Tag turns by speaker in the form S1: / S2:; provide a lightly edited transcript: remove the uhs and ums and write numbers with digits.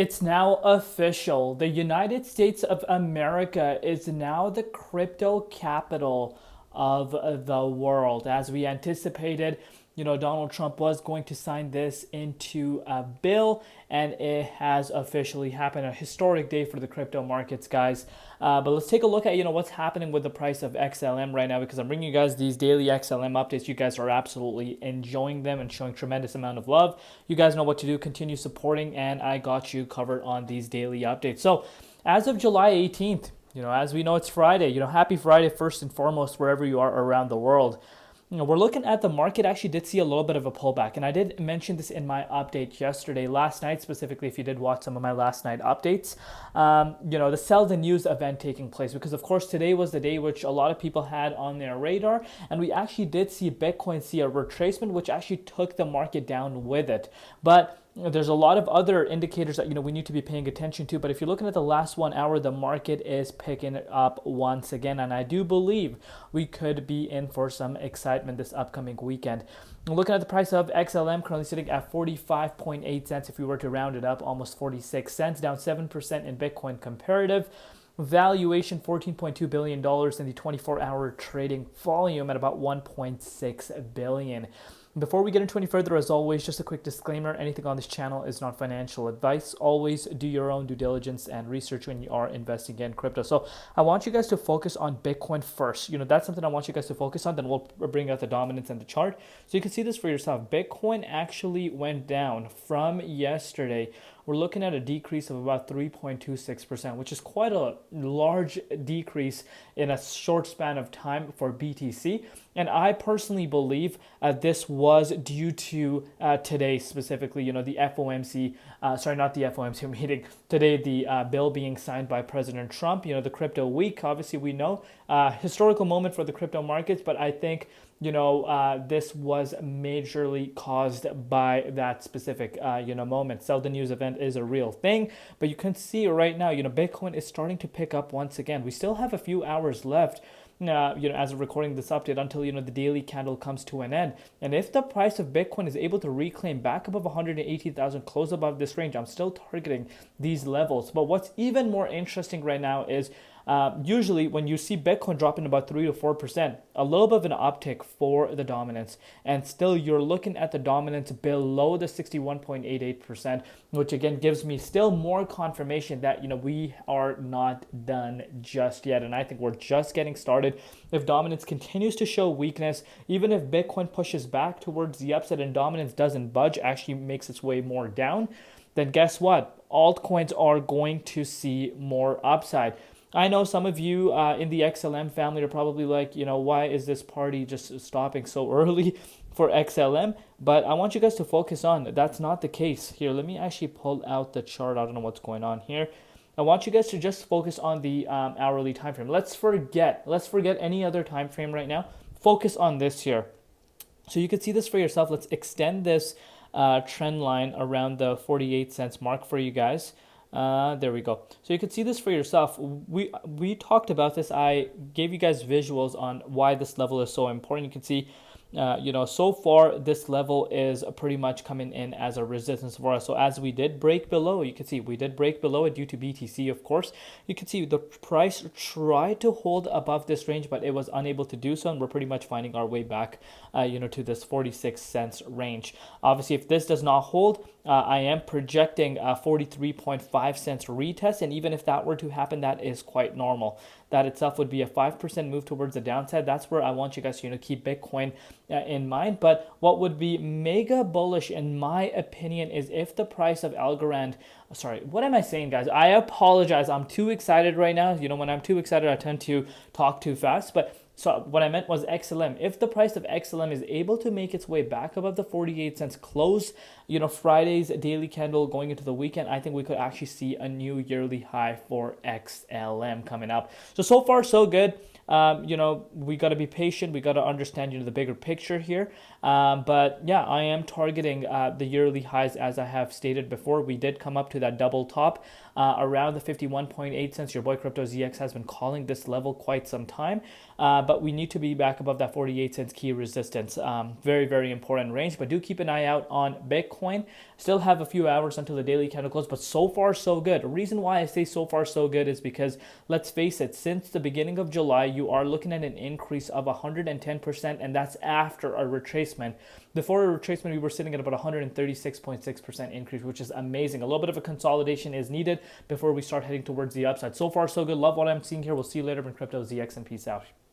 S1: It's now official. The United States of America is now the crypto capital of the world. As we anticipated, Donald Trump was going to sign this into a bill, and it has officially happened. A historic day for the crypto markets, guys. But let's take a look at what's happening with the price of XLM right now, because I'm bringing you guys these daily XLM updates. You guys are absolutely enjoying them and showing tremendous amount of love. You guys know what to do. Continue supporting, and I got you covered on these daily updates. So as of July 18th, as we know, it's Friday. Happy Friday first and foremost, wherever you are around the world. We're looking at the market actually did see a little bit of a pullback, and I did mention this in my update yesterday, last night specifically. If you did watch some of my last night updates, the sell the news event taking place, because of course today was the day which a lot of people had on their radar, and we actually did see Bitcoin see a retracement, which actually took the market down with it. But there's a lot of other indicators that we need to be paying attention to. But if you're looking at the last 1 hour, the market is picking it up once again, and I do believe we could be in for some excitement this upcoming weekend. Looking at the price of XLM, currently sitting at 45.8 cents. If we were to round it up, almost 46 cents, down 7% in Bitcoin comparative. Valuation $14.2 billion, and the 24-hour trading volume at about 1.6 billion. Before we get into any further, as always, just a quick disclaimer: anything on this channel is not financial advice. Always do your own due diligence and research when you are investing in crypto. So I want you guys to focus on Bitcoin first. That's something I want you guys to focus on. Then we'll bring out the dominance and the chart, so you can see this for yourself. Bitcoin actually went down from yesterday. We're looking at a decrease of about 3.26%, which is quite a large decrease in a short span of time for BTC. And I personally believe this was due to today specifically, the FOMC, not the FOMC meeting, today the bill being signed by President Trump, the crypto week. Obviously, we know historical moment for the crypto markets, but I think this was majorly caused by that specific, moment. Sell the news event is a real thing, but you can see right now, Bitcoin is starting to pick up once again. We still have a few hours left, as of recording this update, until, the daily candle comes to an end. And if the price of Bitcoin is able to reclaim back above 180,000, close above this range, I'm still targeting these levels. But what's even more interesting right now is usually when you see Bitcoin dropping about 3 to 4%, a little bit of an uptick for the dominance, and still you're looking at the dominance below the 61.88%, which again gives me still more confirmation that we are not done just yet, and I think we're just getting started. If dominance continues to show weakness, even if Bitcoin pushes back towards the upside and dominance doesn't budge, actually makes its way more down, then guess what? Altcoins are going to see more upside. I know some of you in the XLM family are probably like, why is this party just stopping so early for XLM? But I want you guys to focus on that's not the case here. Let me actually pull out the chart. I don't know what's going on here. I want you guys to just focus on the hourly time frame. Let's forget any other time frame right now. Focus on this here. So you can see this for yourself. Let's extend this trend line around the 48 cents mark for you guys. There we go. So you can see this for yourself. We talked about this. I gave you guys visuals on why this level is so important. You can see, so far this level is pretty much coming in as a resistance for us. So as we did break below, you can see we did break below it due to BTC, of course. You can see the price tried to hold above this range, but it was unable to do so, and we're pretty much finding our way back, to this 46 cents range. Obviously, if this does not hold, I am projecting a 43.5 cents retest, and even if that were to happen, that is quite normal. That itself would be a 5% move towards the downside. That's where I want you guys to keep Bitcoin in mind. But what would be mega bullish, in my opinion, is if the price of Algorand, what am I saying, guys? I apologize. I'm too excited right now. When I'm too excited, I tend to talk too fast. But so what I meant was XLM. If the price of XLM is able to make its way back above the 48 cents close, Friday's daily candle going into the weekend, I think we could actually see a new yearly high for XLM coming up. So far, so good. We got to be patient. We got to understand, the bigger picture here. But yeah, I am targeting the yearly highs, as I have stated before. We did come up to that double top around the 51.8 cents. Your boy Crypto ZX has been calling this level quite some time. But but we need to be back above that 48 cents key resistance. Very, very important range, but do keep an eye out on Bitcoin. Still have a few hours until the daily candle close, but so far so good. The reason why I say so far so good is because, let's face it, since the beginning of July, you are looking at an increase of 110%, and that's after a retracement. Before a retracement, we were sitting at about 136.6% increase, which is amazing. A little bit of a consolidation is needed before we start heading towards the upside. So far, so good. Love what I'm seeing here. We'll see you later in crypto ZX, and peace out.